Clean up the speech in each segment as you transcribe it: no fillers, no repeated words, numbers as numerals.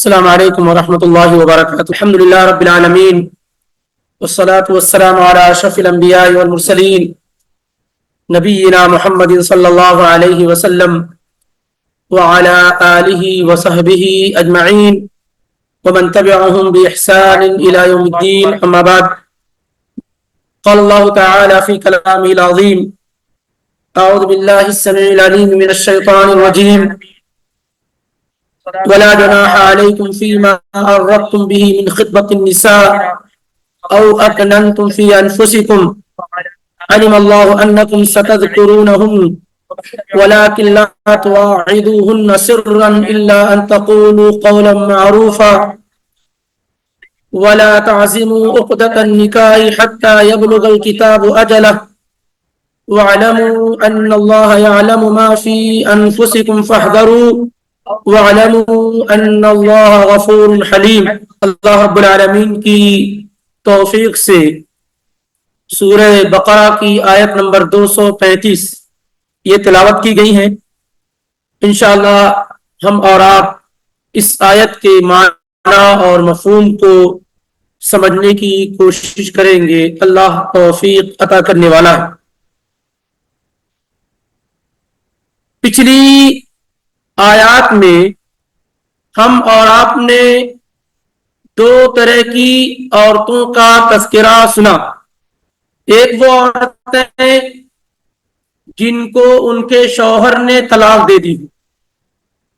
السلام علیکم ورحمۃ اللہ وبرکاتہ۔ الحمد للہ رب العالمین والصلاة والسلام علی اشرف الانبیاء والمرسلین نبینا محمد صلی اللہ علیہ وسلم وعلی آلہ وصحبہ اجمعین ومن تبعهم بإحسان الى یوم الدین، اما بعد، قال اللہ تعالی فی کلامہ العظیم: اعوذ باللہ السمیع العلیم من الشیطان الرجیم، ولا جناح عليكم فيما عرضتم به من خطبة النساء أو أكننتم في أنفسكم علم الله أنكم ستذكرونهن ولكن لا تواعدوهن سرا إلا أن تقولوا قولا معروفا ولا تعزموا عقدة النكاح حتى يبلغ الكتاب أجله واعلموا أن الله يعلم ما في أنفسكم فاحذروا وَعَلَمُوا أَنَّ اللَّهَ غَفُورٌ حَلِيمٌ۔ اللہ رب العالمین کی توفیق سے سورہ بقرہ کی آیت نمبر 235 یہ تلاوت کی گئی ہے۔ انشاءاللہ ہم اور آپ اس آیت کے معنی اور مفہوم کو سمجھنے کی کوشش کریں گے۔ اللہ توفیق عطا کرنے والا ہے۔ پچھلی آیات میں ہم اور آپ نے دو طرح کی عورتوں کا تذکرہ سنا۔ ایک وہ عورتیں جن کو ان کے شوہر نے طلاق دے دی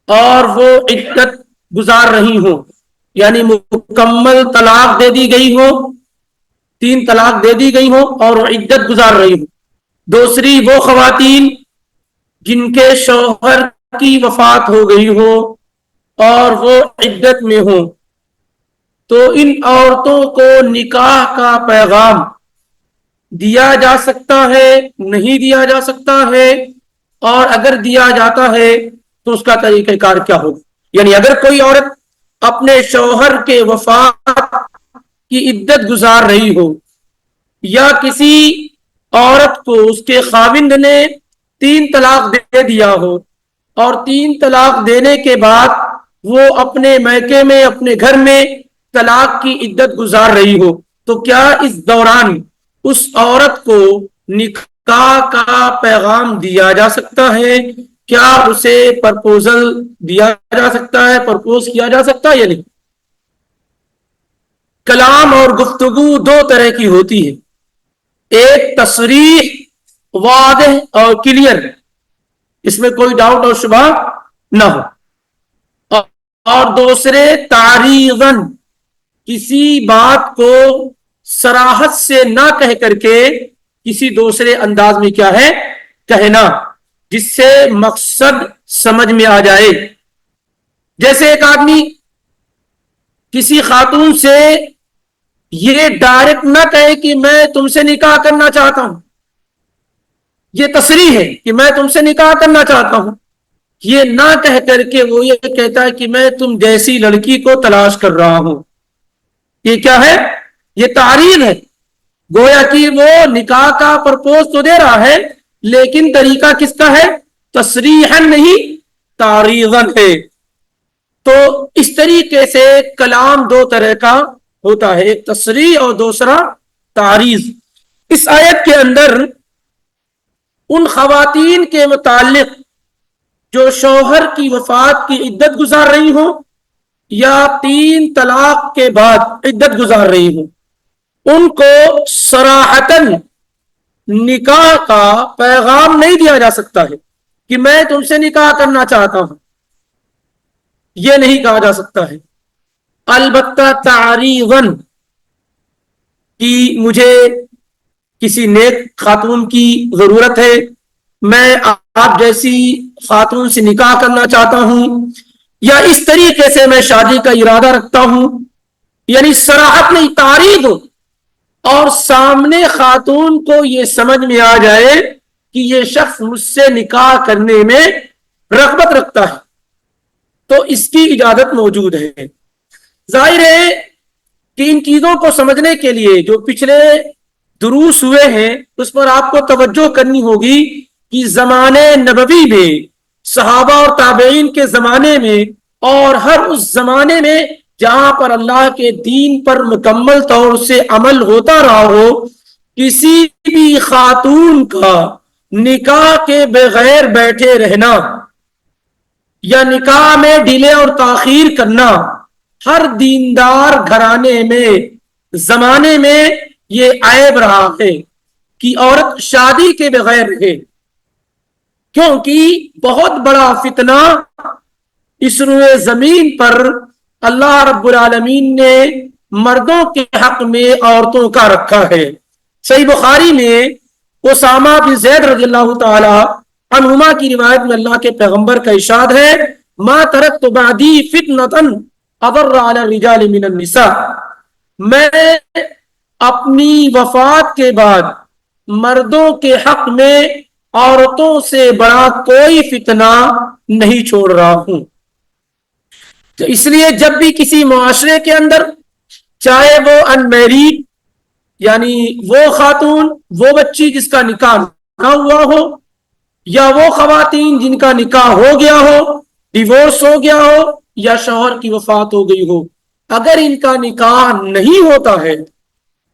اور وہ عدت گزار رہی ہوں، یعنی مکمل طلاق دے دی گئی ہو، 3 طلاق دے دی گئی ہو اور وہ عدت گزار رہی ہوں۔ دوسری وہ خواتین جن کے شوہر کی وفات ہو گئی ہو اور وہ عدت میں ہوں، تو ان عورتوں کو نکاح کا پیغام دیا جا سکتا ہے، نہیں دیا جا سکتا ہے، اور اگر دیا جاتا ہے تو اس کا طریقہ کار کیا ہوگا۔ یعنی اگر کوئی عورت اپنے شوہر کے وفات کی عدت گزار رہی ہو یا کسی عورت کو اس کے خاوند نے 3 طلاق دے دیا ہو اور 3 طلاق دینے کے بعد وہ اپنے میکے میں، اپنے گھر میں طلاق کی عدت گزار رہی ہو، تو کیا اس دوران اس عورت کو نکاح کا پیغام دیا جا سکتا ہے؟ کیا اسے پرپوزل دیا جا سکتا ہے، پرپوز کیا جا سکتا ہے یا نہیں؟ کلام اور گفتگو 2 طرح کی ہوتی ہے، ایک تصریح واضح اور کلیئر، اس میں کوئی ڈاؤٹ اور شبہ نہ ہو، اور دوسرے تعریضاً، کسی بات کو صراحت سے نہ کہہ کر کے کسی دوسرے انداز میں کیا ہے کہنا، جس سے مقصد سمجھ میں آ جائے۔ جیسے ایک آدمی کسی خاتون سے یہ ڈائریکٹ نہ کہے کہ میں تم سے نکاح کرنا چاہتا ہوں، یہ تصریح ہے کہ میں تم سے نکاح کرنا چاہتا ہوں، یہ نہ کہہ کر کے وہ یہ کہتا ہے کہ میں تم جیسی لڑکی کو تلاش کر رہا ہوں، یہ کیا ہے؟ یہ تعریض ہے۔ گویا کہ وہ نکاح کا پرپوز تو دے رہا ہے لیکن طریقہ کس کا ہے؟ تصریحاً نہیں، تعریضاً ہے۔ تو اس طریقے سے کلام 2 طرح کا ہوتا ہے، ایک تصریح اور دوسرا تعریض۔ اس آیت کے اندر ان خواتین کے متعلق جو شوہر کی وفات کی عدت گزار رہی ہوں یا 3 طلاق کے بعد عدت گزار رہی ہوں، ان کو صراحتاً نکاح کا پیغام نہیں دیا جا سکتا ہے کہ میں تم سے نکاح کرنا چاہتا ہوں، یہ نہیں کہا جا سکتا ہے۔ البتہ تعریضاً کہ مجھے کسی نیک خاتون کی ضرورت ہے، میں آپ جیسی خاتون سے نکاح کرنا چاہتا ہوں، یا اس طریقے سے میں شادی کا ارادہ رکھتا ہوں، یعنی صراحت نہیں، تعریض ہو اور سامنے خاتون کو یہ سمجھ میں آ جائے کہ یہ شخص مجھ سے نکاح کرنے میں رغبت رکھتا ہے، تو اس کی اجازت موجود ہے۔ ظاہر ہے کہ ان چیزوں کو سمجھنے کے لیے جو پچھلے دروس ہوئے ہیں اس پر آپ کو توجہ کرنی ہوگی کہ زمانے نبوی میں، صحابہ اور تابعین کے زمانے میں اور ہر اس زمانے میں جہاں پر اللہ کے دین پر مکمل طور سے عمل ہوتا رہا ہو، کسی بھی خاتون کا نکاح کے بغیر بیٹھے رہنا یا نکاح میں ڈیلے اور تاخیر کرنا ہر دیندار گھرانے میں زمانے میں یہ عیب رہا ہے کہ عورت شادی کے بغیر رہے، کیونکہ بہت بڑا فتنہ اس روئے زمین پر اللہ رب العالمین نے مردوں کے حق میں عورتوں کا رکھا ہے۔ صحیح بخاری میں اسامہ بن زید رضی اللہ تعالی عنہما کی روایت میں اللہ کے پیغمبر کا ارشاد ہے، ما ترکت بعدی فتنۃ اضر علی الرجال من النساء، میں اپنی وفات کے بعد مردوں کے حق میں عورتوں سے بڑا کوئی فتنہ نہیں چھوڑ رہا ہوں۔ تو اس لیے جب بھی کسی معاشرے کے اندر، چاہے وہ ان میریڈ یعنی وہ خاتون وہ بچی جس کا نکاح نہ ہوا ہو، یا وہ خواتین جن کا نکاح ہو گیا ہو، ڈیورس ہو گیا ہو، یا شوہر کی وفات ہو گئی ہو، اگر ان کا نکاح نہیں ہوتا ہے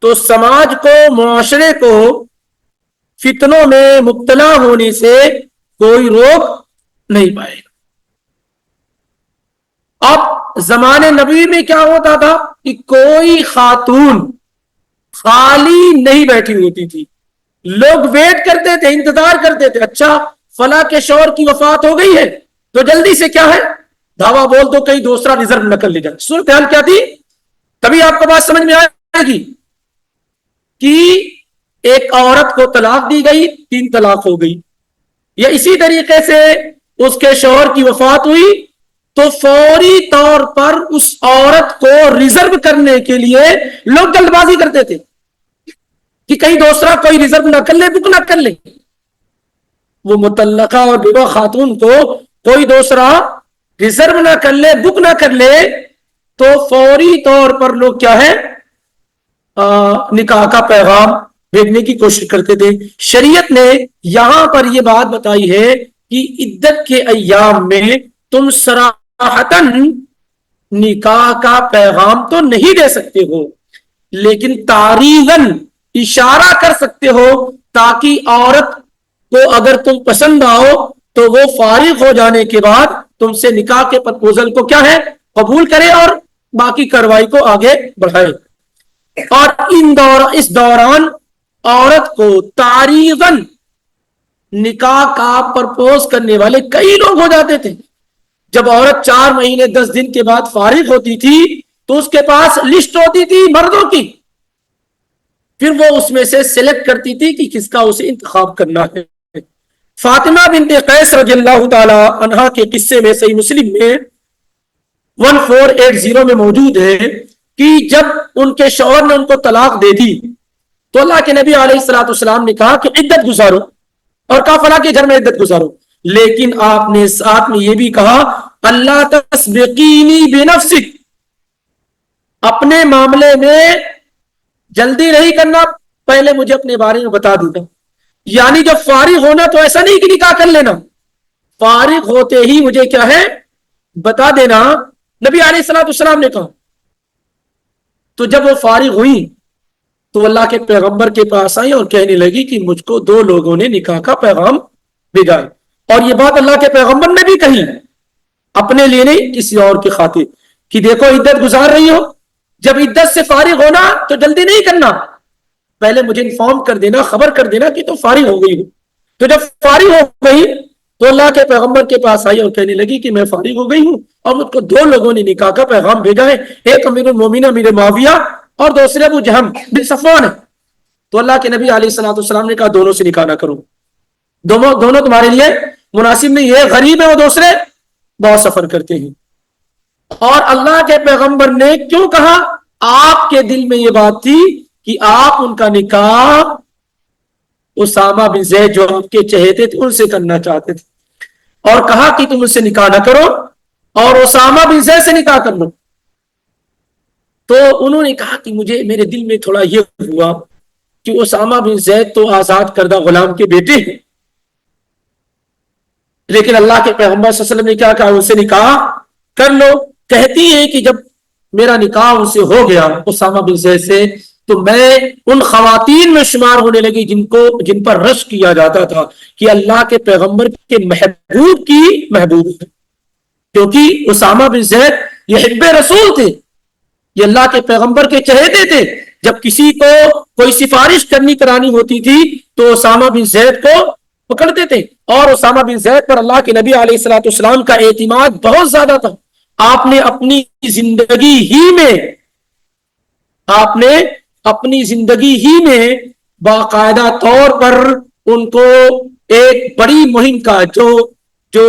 تو سماج کو، معاشرے کو فتنوں میں مبتلا ہونے سے کوئی روک نہیں پائے گا۔ اب زمانے نبی میں کیا ہوتا تھا کہ کوئی خاتون خالی نہیں بیٹھی ہوتی تھی، لوگ ویٹ کرتے تھے، انتظار کرتے تھے، اچھا فلاں کے شوہر کی وفات ہو گئی ہے تو جلدی سے کیا ہے دھاوا بول تو کہیں دوسرا ریزرو نہ کر لے جائے۔ صورتحال کیا تھی؟ تبھی آپ کو بات سمجھ میں آئے گی کہ ایک عورت کو طلاق دی گئی، 3 طلاق ہو گئی، یا اسی طریقے سے اس کے شوہر کی وفات ہوئی تو فوری طور پر اس عورت کو ریزرو کرنے کے لیے لوگ جلد بازی کرتے تھے کہ کہیں دوسرا کوئی ریزرو نہ کر لے، بک نہ کر لے۔ وہ مطلقہ اور بیوہ خاتون کو کوئی دوسرا ریزرو نہ کر لے، بک نہ کر لے تو فوری طور پر لوگ کیا ہے نکاح کا پیغام بھیجنے کی کوشش کرتے تھے۔ شریعت نے یہاں پر یہ بات بتائی ہے کہ عدت کے ایام میں تم صراحتاً نکاح کا پیغام تو نہیں دے سکتے ہو، لیکن تعریضاً اشارہ کر سکتے ہو تاکہ عورت کو اگر تم پسند آؤ تو وہ فارغ ہو جانے کے بعد تم سے نکاح کے پرپوزل کو کیا ہے قبول کرے اور باقی کارروائی کو آگے بڑھائے۔ اور اس دوران عورت کو تعریضاً نکاح کا پرپوز کرنے والے کئی لوگ ہو جاتے تھے۔ جب عورت 4 مہینے 10 دن کے بعد فارغ ہوتی تھی تو اس کے پاس لسٹ ہوتی تھی مردوں کی، پھر وہ اس میں سے سلیکٹ کرتی تھی کہ کس کا اسے انتخاب کرنا ہے۔ فاطمہ بنت قیس رضی اللہ تعالی عنہا کے قصے میں صحیح مسلم میں 1480 میں موجود ہے کہ جب ان کے شوہر نے ان کو طلاق دے دی تو اللہ کے نبی علیہ الصلوۃ والسلام نے کہا کہ عدت گزارو، اور کہا فلاں کے گھر میں عدت گزارو، لیکن آپ نے ساتھ میں یہ بھی کہا اللہ تسبقینی بنفسک، اپنے معاملے میں جلدی نہیں کرنا، پہلے مجھے اپنے بارے میں بتا دینا۔ یعنی جب فارغ ہونا تو ایسا نہیں کہ نکاح کر لینا، فارغ ہوتے ہی مجھے کیا ہے بتا دینا، نبی علیہ الصلوۃ والسلام نے کہا۔ تو جب وہ فارغ ہوئی تو اللہ کے پیغمبر کے پاس آئی اور کہنے لگی کہ مجھ کو 2 لوگوں نے نکاح کا پیغام بھیجا، اور یہ بات اللہ کے پیغمبر نے بھی کہی، اپنے لیے نہیں کسی اور کی خاطر، کہ دیکھو عدت گزار رہی ہو، جب عدت سے فارغ ہونا تو جلدی نہیں کرنا، پہلے مجھے انفارم کر دینا، خبر کر دینا کہ تو فارغ ہو گئی ہو۔ تو جب فارغ ہو گئی تو اللہ کے پیغمبر کے پاس آئی اور کہنے لگی کہ میں فارغ ہو گئی ہوں اور مجھ کو 2 لوگوں نے نکاح کا پیغام بھیجا ہے، ایک امیر المومنین امیر معاویہ اور دوسرے ابو جہم بن صفوان ہے۔ تو اللہ کے نبی علیہ الصلوۃ والسلام نے کہا دونوں سے نکاح نہ کرو، دونوں تمہارے لیے مناسب نہیں ہے، غریب ہے وہ، دوسرے بہت سفر کرتے ہیں۔ اور اللہ کے پیغمبر نے کیوں کہا؟ آپ کے دل میں یہ بات تھی کہ آپ ان کا نکاح اسامہ بن زید جو آپ کے چہیتے تھے ان سے کرنا چاہتے تھے، اور کہا کہ تم اس سے نکاح نہ کرو اور اسامہ بن زید سے نکاح کر لو۔ تو انہوں نے کہا کہ مجھے میرے دل میں تھوڑا یہ ہوا کہ اسامہ بن زید تو آزاد کردہ غلام کے بیٹے ہیں، لیکن اللہ کے پیغمبر صلی اللہ علیہ وسلم نے کیا کہا ان سے نکاح کر لو. کہتی ہیں کہ جب میرا نکاح ان سے ہو گیا اسامہ بن زید سے تو میں ان خواتین میں شمار ہونے لگی جن پر رشک کیا جاتا تھا کہ اللہ کے پیغمبر کے محبوب کی محبوب ہے. کیونکہ اسامہ بن زید یہ حب رسول تھے, یہ اللہ کے پیغمبر کے چہیتے تھے. جب کسی کو کوئی سفارش کرانی ہوتی تھی تو اسامہ بن زید کو پکڑتے تھے, اور اسامہ بن زید پر اللہ کے نبی علیہ الصلوۃ والسلام کا اعتماد بہت زیادہ تھا. آپ نے اپنی زندگی ہی میں باقاعدہ طور پر ان کو ایک بڑی مہم کا جو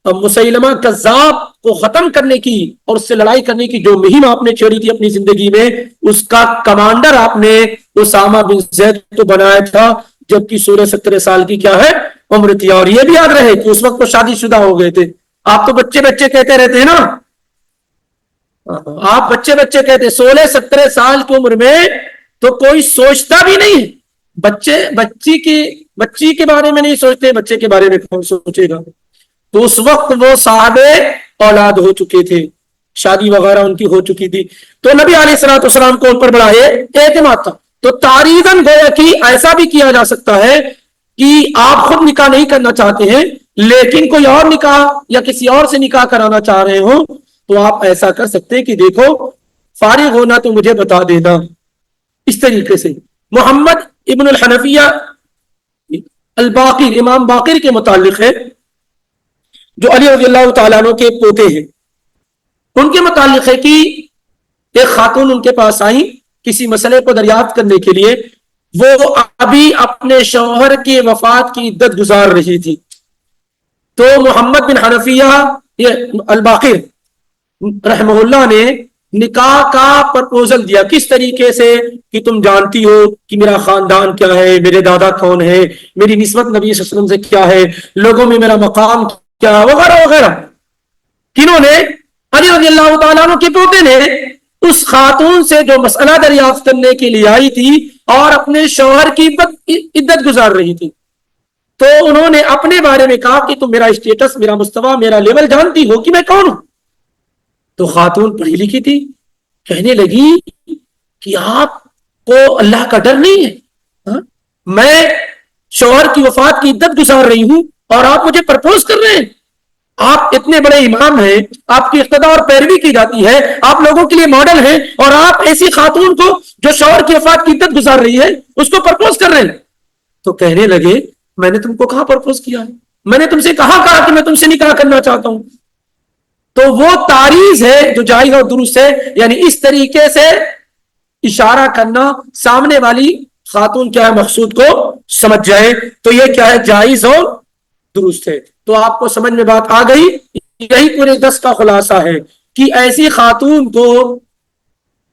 مسیلمہ کذاب کو ختم کرنے کی اور اس سے لڑائی کرنے کی جو مہم آپ نے چھیڑی تھی اپنی زندگی میں, اس کا کمانڈر آپ نے اسامہ بن زید کو بنایا تھا, جبکہ 16-17 سال کی کیا ہے عمر تھی. اور یہ بھی یاد رہے کہ اس وقت تو شادی شدہ ہو گئے تھے. آپ تو بچے کہتے رہتے ہیں نا, آپ بچے کہتے, 16-17 سال کی عمر میں تو کوئی سوچتا بھی نہیں ہے. بچی کے بارے میں نہیں سوچتے, بچے کے بارے میں کون سوچے گا. تو اس وقت وہ صاحب اولاد ہو چکے تھے, شادی وغیرہ ان کی ہو چکی تھی. تو نبی علیہ الصلوۃ والسلام کو ان پر بڑا اعتماد تھا. تو تعریضاً گویا کہ ایسا بھی کیا جا سکتا ہے کہ آپ خود نکاح نہیں کرنا چاہتے ہیں لیکن کوئی اور نکاح یا کسی اور سے نکاح کرانا چاہ رہے ہوں تو آپ ایسا کر سکتے کہ دیکھو فارغ ہونا تو مجھے بتا دینا. اس طریقے سے محمد ابن الحنفیہ الباقر, امام باقر کے متعلق ہے جو علی رضی اللہ تعالیٰ عنہ کے پوتے ہیں. ان کے متعلق ہے کہ ایک خاتون ان کے پاس آئی کسی مسئلے کو دریافت کرنے کے لیے. وہ ابھی اپنے شوہر کی وفات کی عدت گزار رہی تھی. تو محمد بن حنفیہ الباقر رحمہ اللہ نے نکاح کا پرپوزل دیا. کس طریقے سے کہ تم جانتی ہو کہ میرا خاندان کیا ہے, میرے دادا کون ہے, میری نسبت نبی صلی اللہ علیہ وسلم سے کیا ہے, لوگوں میں میرا مقام کیا, وغیرہ وغیرہ. کنہوں نے؟ علی رضی اللہ تعالیٰ عنہ کے پوتے نے اس خاتون سے جو مسئلہ دریافت کرنے کے لیے آئی تھی اور اپنے شوہر کی عدت گزار رہی تھی. تو انہوں نے اپنے بارے میں کہا کہ تم میرا اسٹیٹس, میرا مستوی, میرا لیول جانتی ہو کہ میں کون ہوں. تو خاتون پڑھی لکھی تھی, کہنے لگی کہ آپ کو اللہ کا ڈر نہیں ہے, میں شوہر کی وفات کی عدت گزار رہی ہوں اور آپ مجھے پرپوز کر رہے ہیں. آپ اتنے بڑے امام ہیں, آپ کی اقتداء اور پیروی کی جاتی ہے, آپ لوگوں کے لیے ماڈل ہیں, اور آپ ایسی خاتون کو جو شوہر کی وفات کی عدت گزار رہی ہے اس کو پرپوز کر رہے ہیں. تو کہنے لگے میں نے تم کو کہاں پرپوز کیا ہے, میں نے تم سے کہا کہ میں تم سے نکاح کرنا چاہتا ہوں. تو وہ تعریض ہے جو جائز اور درست ہے, یعنی اس طریقے سے اشارہ کرنا سامنے والی خاتون کیا ہے مقصود کو سمجھ جائے, تو یہ کیا ہے جائز اور درست ہے. تو آپ کو سمجھ میں بات آ گئی. یہی پورے 10 کا خلاصہ ہے کہ ایسی خاتون کو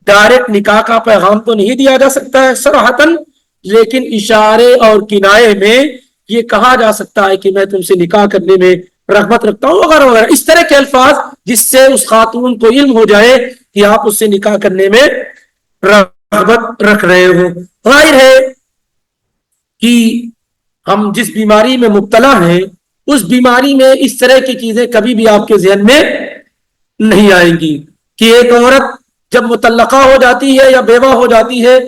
ڈائریکٹ نکاح کا پیغام تو نہیں دیا جا سکتا ہے صراحتاً, لیکن اشارے اور کنایے میں یہ کہا جا سکتا ہے کہ میں تم سے نکاح کرنے میں رغبت رکھتا ہوں وغیرہ وغیرہ, اس طرح کے الفاظ جس سے اس خاتون کو علم ہو جائے کہ آپ اس سے نکاح کرنے میں رغبت رکھ رہے ہو. ظاہر ہے کہ ہم جس بیماری میں مبتلا ہیں اس بیماری میں اس طرح کی چیزیں کبھی بھی آپ کے ذہن میں نہیں آئیں گی کہ ایک عورت جب مطلقہ ہو جاتی ہے یا بیوہ ہو جاتی ہے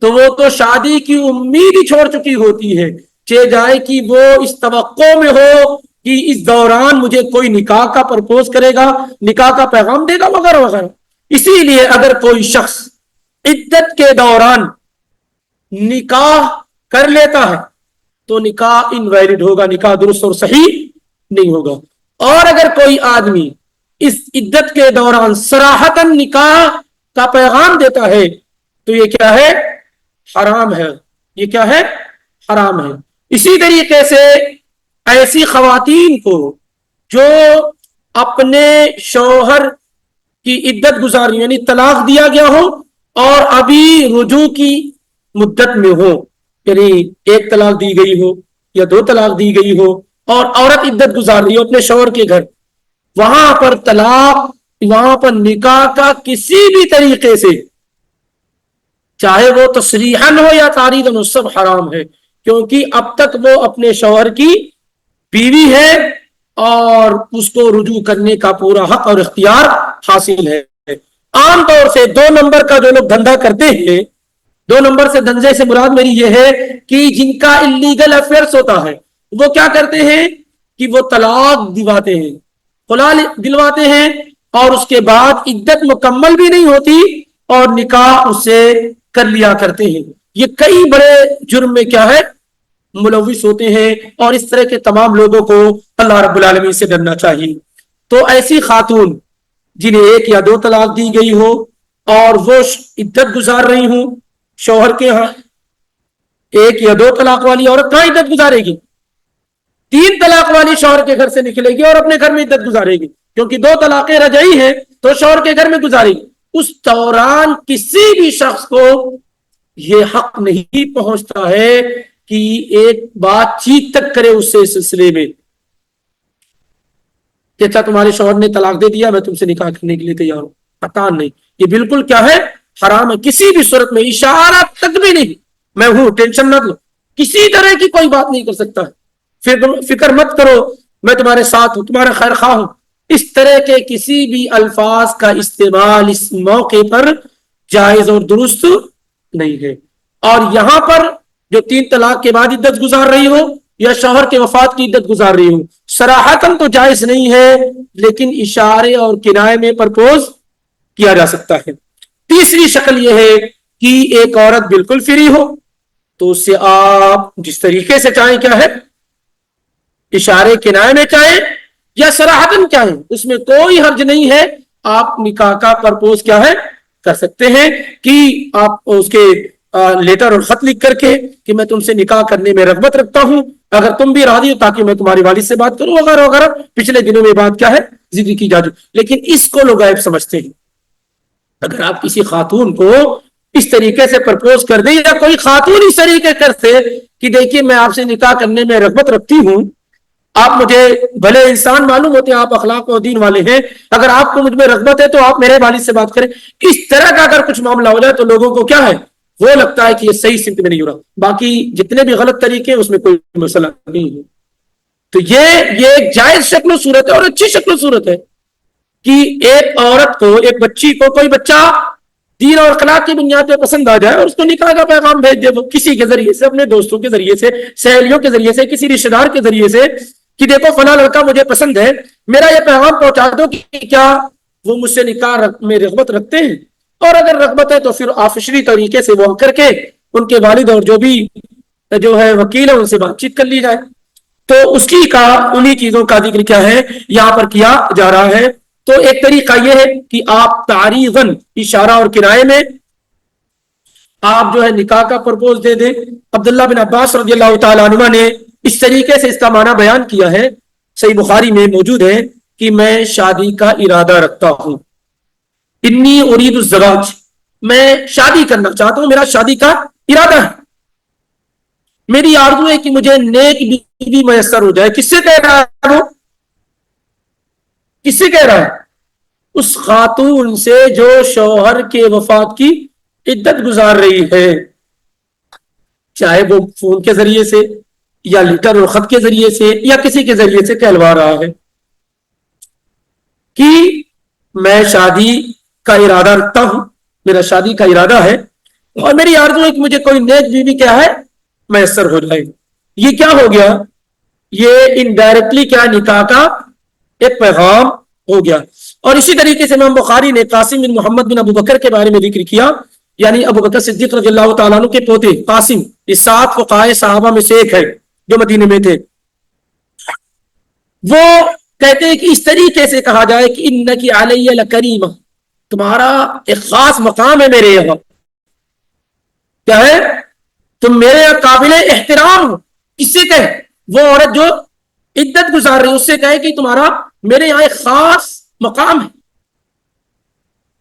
تو وہ تو شادی کی امید ہی چھوڑ چکی ہوتی ہے, چاہے جائے کہ وہ اس توقع میں ہو کہ اس دوران مجھے کوئی نکاح کا پرپوز کرے گا, نکاح کا پیغام دے گا وغیرہ وغیرہ. اسی لیے اگر کوئی شخص عدت کے دوران نکاح کر لیتا ہے تو نکاح انویلڈ ہوگا, نکاح درست اور صحیح نہیں ہوگا. اور اگر کوئی آدمی اس عدت کے دوران صراحتاً نکاح کا پیغام دیتا ہے تو یہ کیا ہے حرام ہے, یہ کیا ہے حرام ہے. اسی طریقے سے ایسی خواتین کو جو اپنے شوہر کی عدت گزاری یعنی طلاق دیا گیا ہو اور ابھی رجوع کی مدت میں ہو, یعنی ایک طلاق دی گئی ہو یا 2 طلاق دی گئی ہو اور عورت عدت گزار رہی ہو اپنے شوہر کے گھر, وہاں پر طلاق, وہاں پر نکاح کا کسی بھی طریقے سے چاہے وہ تصریحاً ہو یا تعریضاً ہو سب حرام ہے, کیونکہ اب تک وہ اپنے شوہر کی بیوی ہے اور اس کو رجوع کرنے کا پورا حق اور اختیار حاصل ہے. عام طور سے 2 نمبر کا جو لوگ دھندا کرتے ہیں، 2 نمبر سے دھندے سے مراد میری یہ ہے کہ جن کا انلیگل افیئرس ہوتا ہے وہ کیا کرتے ہیں کہ وہ طلاق دلواتے ہیں، خلا دلواتے ہیں، اور اس کے بعد عدت مکمل بھی نہیں ہوتی اور نکاح اس سے کر لیا کرتے ہیں. یہ کئی بڑے جرم میں کیا ہے ملوث ہوتے ہیں، اور اس طرح کے تمام لوگوں کو اللہ رب العالمین سے ڈرنا چاہیے. تو ایسی خاتون جنہیں 1 یا 2 طلاق دی گئی ہو اور وہ عدت گزار رہی ہوں شوہر کے ہاں، 1 یا 2 طلاق والی عورت کہاں عدت گزارے گی؟ 3 طلاق والی شوہر کے گھر سے نکلے گی اور اپنے گھر میں عدت گزارے گی، کیونکہ 2 طلاقیں رجعی ہیں تو شوہر کے گھر میں گزارے گی. اس دوران کسی بھی شخص کو یہ حق نہیں پہنچتا ہے کہ ایک بات چیت تک کرے اس سے اس سلسلے میں کہ اچھا تمہارے شوہر نے طلاق دے دیا میں تم سے نکاح کرنے کے لیے تیار ہوں. قطعاً نہیں، یہ بالکل کیا ہے حرام ہے. کسی بھی صورت میں اشارہ تک بھی نہیں، میں ہوں ٹینشن نہ لو، کسی طرح کی کوئی بات نہیں کر سکتا ہے، فکر مت کرو میں تمہارے ساتھ ہوں، تمہارا خیر خواہ ہوں. اس طرح کے کسی بھی الفاظ کا استعمال اس موقع پر جائز اور درست نہیں ہے. اور یہاں پر جو 3 طلاق کے بعد عدت گزار رہی ہو یا شوہر کے وفات کی عدت گزار رہی ہو، صراحتاً تو جائز نہیں ہے، لیکن اشارے اور کنائے میں پرپوز کیا جا سکتا ہے. تیسری شکل یہ ہے کہ ایک عورت بالکل فری ہو تو اس سے آپ جس طریقے سے چاہیں کیا ہے اشارے کنائے میں چاہیں یا صراحتاً چاہیں، اس میں کوئی حرج نہیں ہے. آپ نکاح کا پرپوز کیا ہے کر سکتے ہیں کہ آپ اس کے لیٹر اور خط لکھ کر کے کہ میں تم سے نکاح کرنے میں رغبت رکھتا ہوں، اگر تم بھی راضی ہو تاکہ میں تمہاری والد سے بات کروں وغیرہ وغیرہ. پچھلے دنوں میں بات کیا ہے ذکر کی جا چکی، لیکن اس کو لوگ عیب سمجھتے ہیں. اگر آپ کسی خاتون کو اس طریقے سے پرپوز کر دیں یا کوئی خاتون اس طریقے کرتے کہ دیکھیے میں آپ سے نکاح کرنے میں رغبت رکھتی ہوں، آپ مجھے بھلے انسان معلوم ہوتے ہیں آپ اخلاق و دین والے ہیں، اگر آپ کو مجھ میں رغبت ہے تو آپ میرے والد سے بات کریں، اس طرح کا اگر کچھ معاملہ ہو جائے تو لوگوں کو کیا ہے وہ لگتا ہے کہ یہ صحیح سمت میں نہیں ہو رہا. باقی جتنے بھی غلط طریقے اس میں کوئی مسئلہ نہیں ہے. تو یہ ایک جائز شکل و صورت ہے اور اچھی شکل و صورت ہے کہ ایک عورت کو ایک بچی کو کوئی بچہ دین اور اخلاق کی بنیاد پہ پسند آ جائے اور اس کو نکاح کا پیغام بھیج دے، وہ کسی کے ذریعے سے، اپنے دوستوں کے ذریعے سے، سہیلیوں کے ذریعے سے، کسی رشتے دار کے ذریعے سے کہ دیکھو فلاں لڑکا مجھے پسند ہے، میرا یہ پیغام پہنچا دو کہ کیا وہ مجھ سے نکاح میں رغبت رکھتے ہیں، اور اگر رغبت ہے تو پھر آفشری طریقے سے وہ کر کے ان کے والد اور جو بھی جو ہے وکیل ہے ان سے بات چیت کر لی جائے. تو اس کی کا انہی چیزوں کا ذکر کیا ہے یہاں پر کیا جا رہا ہے. تو ایک طریقہ یہ ہے کہ آپ تعریضاً اشارہ اور کنائے میں آپ جو ہے نکاح کا پرپوز دے دیں. عبداللہ بن عباس رضی اللہ تعالیٰ عنہ نے اس طریقے سے اس کا معنی بیان کیا ہے، صحیح بخاری میں موجود ہے کہ میں شادی کا ارادہ رکھتا ہوں، انی ارید الزواج، میں شادی کرنا چاہتا ہوں، میرا شادی کا ارادہ ہے، میری آرزو ہے کہ مجھے نیک بیوی میسر ہو جائے. کس سے کہہ رہا ہے وہ؟ کس سے کہہ رہا ہے؟ اس خاتون سے جو شوہر کے وفات کی عدت گزار رہی ہے، چاہے وہ فون کے ذریعے سے یا لیٹر اور خط کے ذریعے سے یا کسی کے ذریعے سے کہلوا رہا ہے کہ میں شادی کا ارادہ رکھتا ہوں، میرا شادی کا ارادہ ہے اور میری آرزو ہے کہ مجھے کوئی نیک بیوی کیا ہے میسر ہو جائے. یہ کیا ہو گیا؟ یہ انڈائریکٹلی کیا نکاح کا ایک پیغام ہو گیا. اور اسی طریقے سے امام بخاری نے قاسم بن محمد بن ابو بکر کے بارے میں ذکر کیا، یعنی ابو بکر صدیق رضی اللہ تعالیٰ عنہ کے پوتے قاسم، اس 7 فقہائے صحابہ میں سے ایک ہے جو مدینے میں تھے. وہ کہتے ہیں کہ اس طریقے سے کہا جائے کہ انکی علی لکریمہ، تمہارا ایک خاص مقام ہے میرے یہاں، کیا ہے تم میرے یہاں قابل احترام ہو. کس سے کہے؟ وہ عورت جو عدت گزار رہی اس سے کہے کہ تمہارا میرے یہاں ایک خاص مقام ہے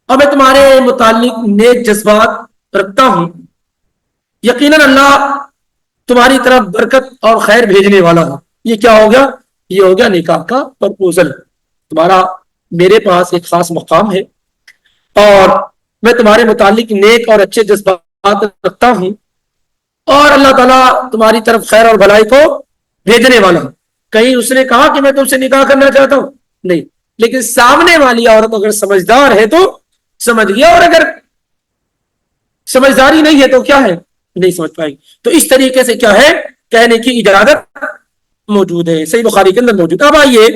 اور میں تمہارے متعلق نیک جذبات رکھتا ہوں، یقیناً اللہ تمہاری طرف برکت اور خیر بھیجنے والا ہے. یہ کیا ہو گیا؟ یہ ہو گیا نکاح کا پرپوزل. تمہارا میرے پاس ایک خاص مقام ہے اور میں تمہارے متعلق نیک اور اچھے جذبات رکھتا ہوں اور اللہ تعالیٰ تمہاری طرف خیر اور بھلائی کو بھیجنے والا ہے. کہیں اس نے کہا کہ میں تم سے نکاح کرنا چاہتا ہوں؟ نہیں. لیکن سامنے والی عورت اگر سمجھدار ہے تو سمجھ گیا, اور اگر سمجھداری نہیں ہے تو کیا ہے, نہیں سمجھ پائے گی. تو اس طریقے سے کیا ہے, کہنے کی اجازت موجود ہے, صحیح بخاری کے اندر موجود. اب آئیے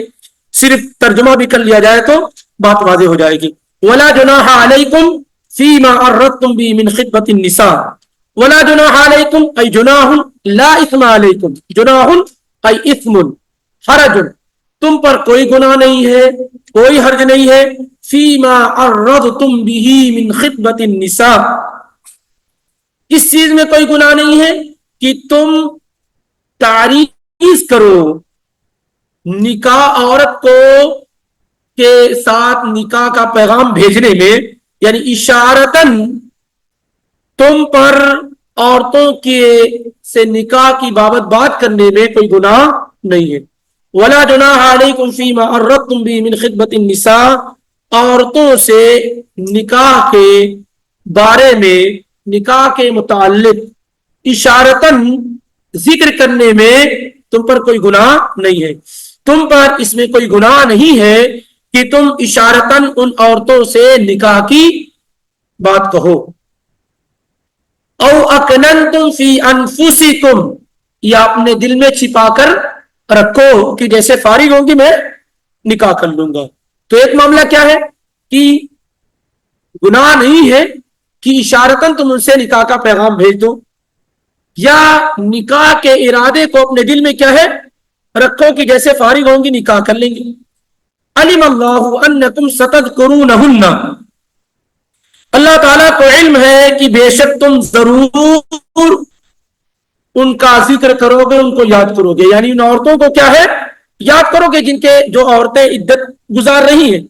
صرف ترجمہ بھی کر لیا جائے تو بات واضح ہو جائے گی. ولا جناح علیکم فیما عرضتم به من خطبۃ النساء. ولا جناح علیکم ای جناح لا اثم علیکم, جناح ای اثم, حرج, تم پر کوئی گناہ نہیں ہے, کوئی حرج نہیں ہے, فیما عرضتم به من خطبۃ النساء, اس چیز میں کوئی گناہ نہیں ہے کہ تم تعریف کرو نکاح عورت کو کے ساتھ نکاح کا پیغام بھیجنے میں, یعنی اشارتاً تم پر عورتوں کے سے نکاح کی بابت بات کرنے میں کوئی گناہ نہیں ہے. ولا جناح علیکم فیما عرضتم به من خطبۃ النساء, عورتوں سے نکاح کے بارے میں, نکاح کے متعلق اشارتاً ذکر کرنے میں تم پر کوئی گناہ نہیں ہے. تم پر اس میں کوئی گناہ نہیں ہے کہ تم اشارتاً ان عورتوں سے نکاح کی بات کہو. او اکننتم فی انفسکم, یا اپنے دل میں چھپا کر رکھو کہ جیسے فارغ ہوں گی میں نکاح کر لوں گا. تو ایک معاملہ کیا ہے کہ گناہ نہیں ہے کہ اشارتاً تم ان سے نکاح کا پیغام بھیج دو, یا نکاح کے ارادے کو اپنے دل میں کیا ہے رکھو کہ جیسے فارغ ہوں گی نکاح کر لیں گے. علم اللہ انکم ستذکرونہن, اللہ تعالیٰ کو علم ہے کہ بے شک تم ضرور ان کا ذکر کرو گے, ان کو یاد کرو گے, یعنی ان عورتوں کو کیا ہے یاد کرو گے جن کے جو عورتیں عدت گزار رہی ہیں.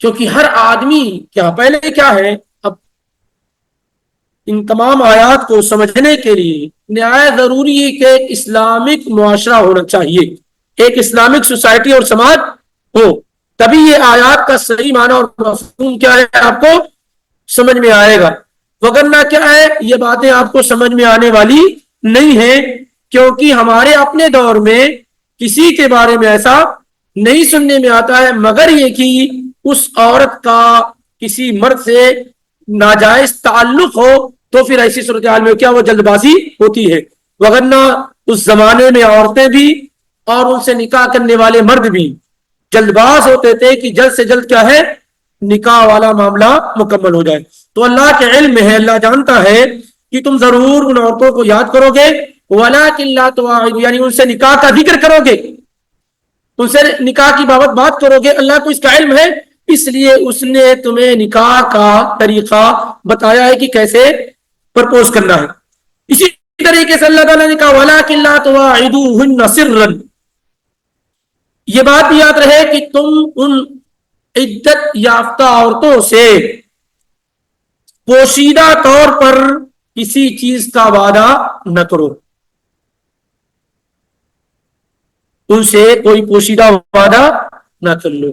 کیونکہ ہر آدمی کیا پہلے کیا ہے, اب ان تمام آیات کو سمجھنے کے لیے نہایت ضروری ہے کہ ایک اسلامک معاشرہ ہونا چاہیے, ایک اسلامک سوسائٹی اور سماج ہو, تبھی یہ آیات کا صحیح معنی اور مفہوم کیا ہے آپ کو سمجھ میں آئے گا. وگرنہ کیا ہے, یہ باتیں آپ کو سمجھ میں آنے والی نہیں ہیں, کیونکہ ہمارے اپنے دور میں کسی کے بارے میں ایسا نہیں سننے میں آتا ہے مگر یہ کہ اس عورت کا کسی مرد سے ناجائز تعلق ہو, تو پھر ایسی صورتحال میں کیا وہ جلد بازی ہوتی ہے. وگرنہ اس زمانے میں عورتیں بھی اور ان سے نکاح کرنے والے مرد بھی جلد باز ہوتے تھے کہ جلد سے جلد کیا ہے نکاح والا معاملہ مکمل ہو جائے. تو اللہ کے علم میں ہے, اللہ جانتا ہے کہ تم ضرور ان عورتوں کو یاد کرو گے, ولیکن لا تواعدوا, یعنی ان سے نکاح کا ذکر کرو گے, ان سے نکاح کی بابت بات کرو گے. اللہ کو اس کا علم ہے, اس لیے اس نے تمہیں نکاح کا طریقہ بتایا ہے کہ کیسے پرپوز کرنا ہے. اسی طریقے سے اللہ تعالیٰ نے کہا ولیکن لا تواعدوہن سرا, یہ بات بھی یاد رہے کہ تم ان عدت یافتہ عورتوں سے پوشیدہ طور پر کسی چیز کا وعدہ نہ کرو, ان سے کوئی پوشیدہ وعدہ نہ کر لو.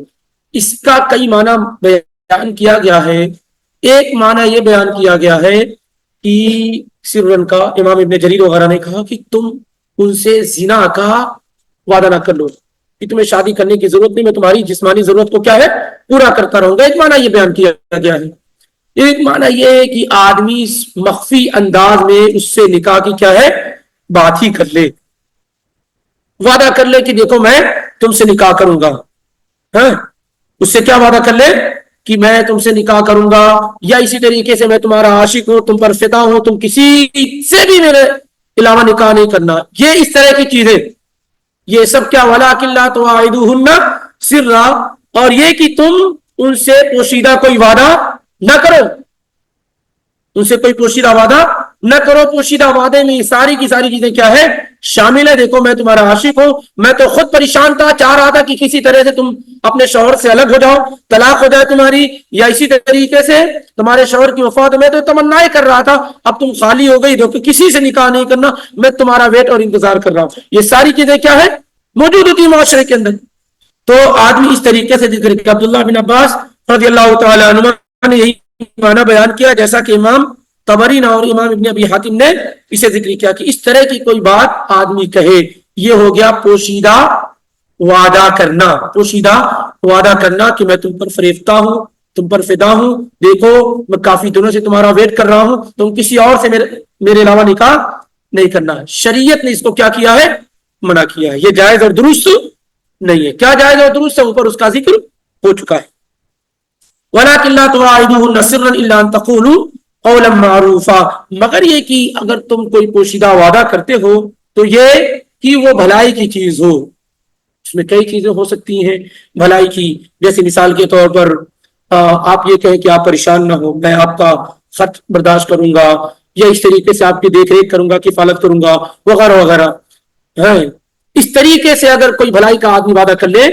اس کا کئی معنی بیان کیا گیا ہے. ایک معنی یہ بیان کیا گیا ہے کہ سرن کا, امام ابن جریر وغیرہ نے کہا کہ تم ان سے زنا کا وعدہ نہ کر لو کہ تمہیں شادی کرنے کی ضرورت نہیں, میں تمہاری جسمانی ضرورت کو کیا ہے پورا کرتا رہوں گا. ایک معنی یہ بیان کیا گیا ہے. ایک معنی یہ ہے کہ آدمی مخفی انداز میں اس سے نکاح کی کیا ہے بات ہی کر لے, وعدہ کر لے کہ دیکھو میں تم سے نکاح کروں گا, اس سے کیا وعدہ کر لے کہ میں تم سے نکاح کروں گا, یا اسی طریقے سے میں تمہارا عاشق ہوں, تم پر فدا ہوں, تم کسی سے بھی میرے علاوہ نکاح نہیں کرنا. یہ اس طرح کی چیزیں, یہ سب کیا ولیکن لا تواعدوہن سرا, اور یہ کہ تم ان سے پوشیدہ کوئی وعدہ نہ کرو, ان سے کوئی پوشیدہ وعدہ نہ کرو. پوشیدہ وعدے میں ساری کی ساری چیزیں کیا ہے شامل ہے. دیکھو میں تمہارا عاشق ہوں, میں تو خود پریشان تھا, چاہ رہا تھا کہ کسی طرح سے تم اپنے شوہر سے الگ ہو جاؤ, طلاق ہو جائے تمہاری, یا اسی طریقے سے تمہارے شوہر کی وفات, میں تو تمنا کر رہا تھا, اب تم خالی ہو گئی, دیکھو کسی سے نکاح نہیں کرنا, میں تمہارا ویٹ اور انتظار کر رہا ہوں. یہ ساری چیزیں کیا ہے موجود ہوتی ہیں معاشرے کے اندر. تو آدمی اس طریقے سے ذکر کیا. عبداللہ بن عباس رضی اللہ تعالی عنہ نے یہی معنی بیان کیا جیسا کہ امام طبری اور امام ابن ابی حاتم نے اسے ذکر کیا کہ اس طرح کی کوئی بات آدمی کہے یہ ہو گیا پوشیدہ وعدہ کرنا، پوشیدہ وعدہ کرنا کہ میں تم پر فریفتہ ہوں، تم پر فدا ہوں، دیکھو میں کافی دنوں سے تمہارا ویٹ کر رہا ہوں، تم کسی اور سے میرے علاوہ نکاح نہیں کرنا۔ شریعت نے اس کو کیا کیا ہے؟ منع کیا ہے۔ یہ جائز اور درست نہیں ہے۔ کیا جائز اور درست ہے؟ اوپر اس کا ذکر ہو چکا ہے۔ وَلَكِنْ لَا تُوَاعِدُوهُنَّ سِرًّا إِلَّا أَن تَقُولُوا قَوْلًا مَّعْرُوفًا، مگر یہ کہ اگر تم کوئی پوشیدہ وعدہ کرتے ہو تو یہ کہ وہ بھلائی کی چیز ہو۔ اس میں کئی چیزیں ہو سکتی ہیں بھلائی کی، جیسے مثال کے طور پر آپ یہ کہیں کہ آپ پریشان نہ ہو، میں آپ کا خط برداشت کروں گا، یا اس طریقے سے آپ کی دیکھ ریکھ کروں گا، کفالت کروں گا، وغیرہ وغیرہ۔ اس طریقے سے اگر کوئی بھلائی کا آدمی وعدہ کر لے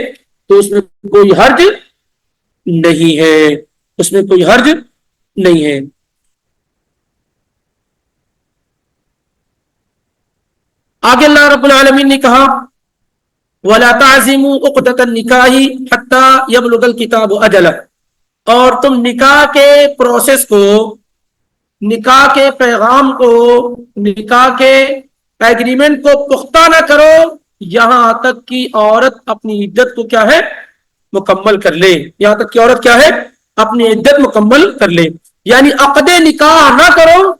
تو اس میں کوئی حرج نہیں ہے، اس میں کوئی حرج نہیں ہے۔ آگے اللہ رب العالمین نے کہا وَلَا تَعْزِمُوا عُقْدَةَ النِّكَاحِ حَتَّى يَبْلُغَ الْكِتَابُ أَجَلَهُ، اور تم نکاح کے پروسیس کو، نکاح کے پیغام کو، نکاح کے ایگریمنٹ کو پختہ نہ کرو یہاں تک کہ عورت اپنی عدت کو کیا ہے؟ مکمل کر لے۔ یہاں تک کہ عورت کیا ہے؟ اپنی عدت مکمل کر لے۔ یعنی عقد نکاح نہ کرو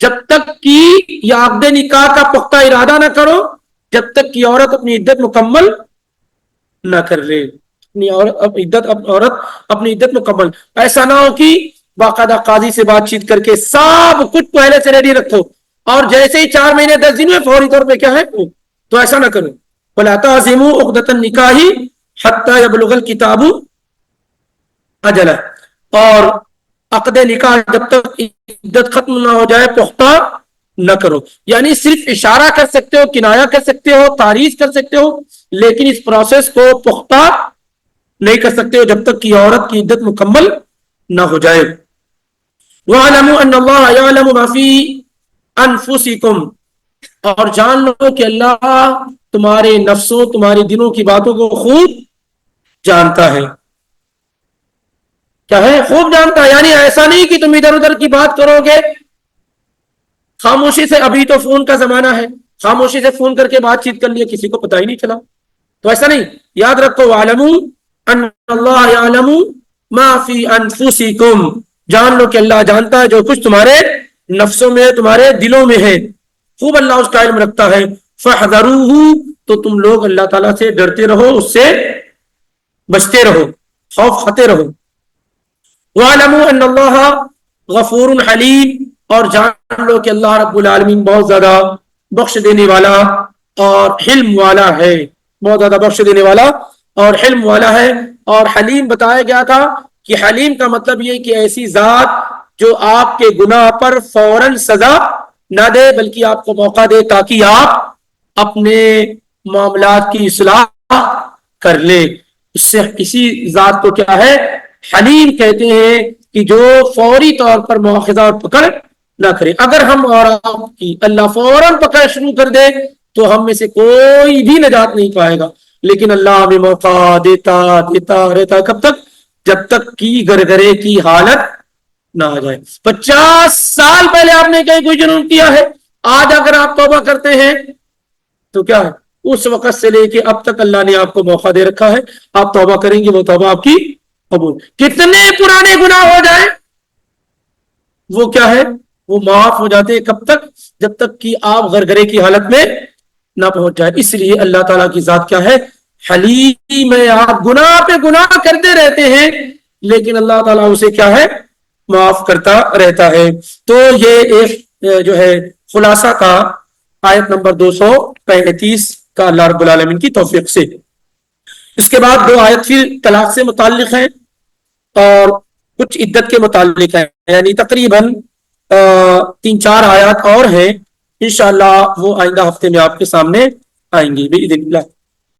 جب تک کہ، یا عقد نکاح کا پختہ ارادہ نہ کرو جب تک کہ عورت اپنی عدت مکمل نہ کر لے۔ عورت اپنی عدت مکمل، ایسا نہ ہو کہ باقاعدہ قاضی سے بات چیت کر کے سب کچھ پہلے سے ریڈی رکھو اور جیسے ہی 4 مہینے 10 دن میں فوری طور پہ کیا ہے، تو ایسا نہ کرو۔ وَلَا تَعْزِمُوا عُقْدَةَ النِّكَاحِ حَتَّى يَبْلُغَ الْكِتَابُ أَجَلَهُ، اور عقد نکاح جب تک عدت ختم نہ ہو جائے پختہ نہ کرو۔ یعنی صرف اشارہ کر سکتے ہو، کنایا کر سکتے ہو، تعریض کر سکتے ہو، لیکن اس پروسیس کو پختہ نہیں کر سکتے ہو جب تک کہ عورت کی عدت مکمل نہ ہو جائے۔ وَاعْلَمُوا أَنَّ اللَّهَ يَعْلَمُ مَا فِي أَنفُسِكُمْ، اور جان لو کہ اللہ تمہارے نفسوں، تمہارے دلوں کی باتوں کو خوب جانتا ہے۔ کیا ہے؟ خوب جانتا ہے۔ یعنی ایسا نہیں کہ تم ادھر ادھر کی بات کرو گے خاموشی سے، ابھی تو فون کا زمانہ ہے، خاموشی سے فون کر کے بات چیت کر لیا، کسی کو پتہ ہی نہیں چلا، تو ایسا نہیں۔ یاد رکھو وَاعْلَمُوا أَنَّ اللَّهَ يَعْلَمُ مَا فِي أَنفُسِكُمْ، جان لو کہ اللہ جانتا ہے جو کچھ تمہارے نفسوں میں، تمہارے دلوں میں ہے، خوب اللہ اس کا علم رکھتا ہے۔ فَاحْذَرُوهُ، تو تم لوگ اللہ تعالیٰ سے ڈرتے رہو، اس سے بچتے رہو، خوف کھاتے رہو۔ وَاعْلَمُوا أَنَّ اللَّهَ غَفُورٌ حَلِيمٌ، اور جان لو کہ اللہ رب العالمین بہت زیادہ بخش دینے والا اور حلم والا ہے، بہت زیادہ بخش دینے والا اور حلم والا ہے۔ اور حلیم بتایا گیا تھا کہ حلیم کا مطلب یہ کہ ایسی ذات جو آپ کے گناہ پر فوراً سزا نہ دے بلکہ آپ کو موقع دے تاکہ آپ اپنے معاملات کی اصلاح کر لے۔ اس سے اسی ذات کو کیا ہے؟ حلیم کہتے ہیں، کہ جو فوری طور پر مواخذہ اور پکڑ نہ کرے۔ اگر ہم اور آپ کی اللہ فوراً پکڑ شروع کر دے تو ہم میں سے کوئی بھی نجات نہیں پائے گا، لیکن اللہ ہمیں موقع دیتا دیتا رہتا، کب تک؟ جب تک کہ گرگرے کی حالت نہ آ جائے۔ 50 سال پہلے آپ نے کہیں کوئی جنون کیا ہے، آج اگر آپ توبہ کرتے ہیں تو کیا ہے؟ اس وقت سے لے کے اب تک اللہ نے آپ کو موقع دے رکھا ہے، آپ توبہ کریں گے وہ توبہ آپ کی قبول۔ کتنے پرانے گناہ ہو جائیں وہ کیا ہے؟ وہ معاف ہو جاتے ہیں۔ کب تک؟ جب تک کہ آپ غرغرے کی حالت میں نہ پہنچ جائے۔ اس لیے اللہ تعالیٰ کی ذات کیا ہے؟ حلیم ہے۔ آپ گناہ پہ گناہ کرتے رہتے ہیں لیکن اللہ تعالیٰ اسے کیا ہے؟ معاف کرتا رہتا ہے۔ تو یہ ایک جو ہے خلاصہ تھا آیت نمبر 235 کا اللہ رب العالمین کی توفیق سے۔ اس کے بعد 2 آیت پھر طلاق سے متعلق ہیں اور کچھ عدت کے متعلق ہیں، یعنی تقریباً 3-4 آیات اور ہیں، انشاءاللہ وہ آئندہ ہفتے میں آپ کے سامنے آئیں گی بإذن اللہ۔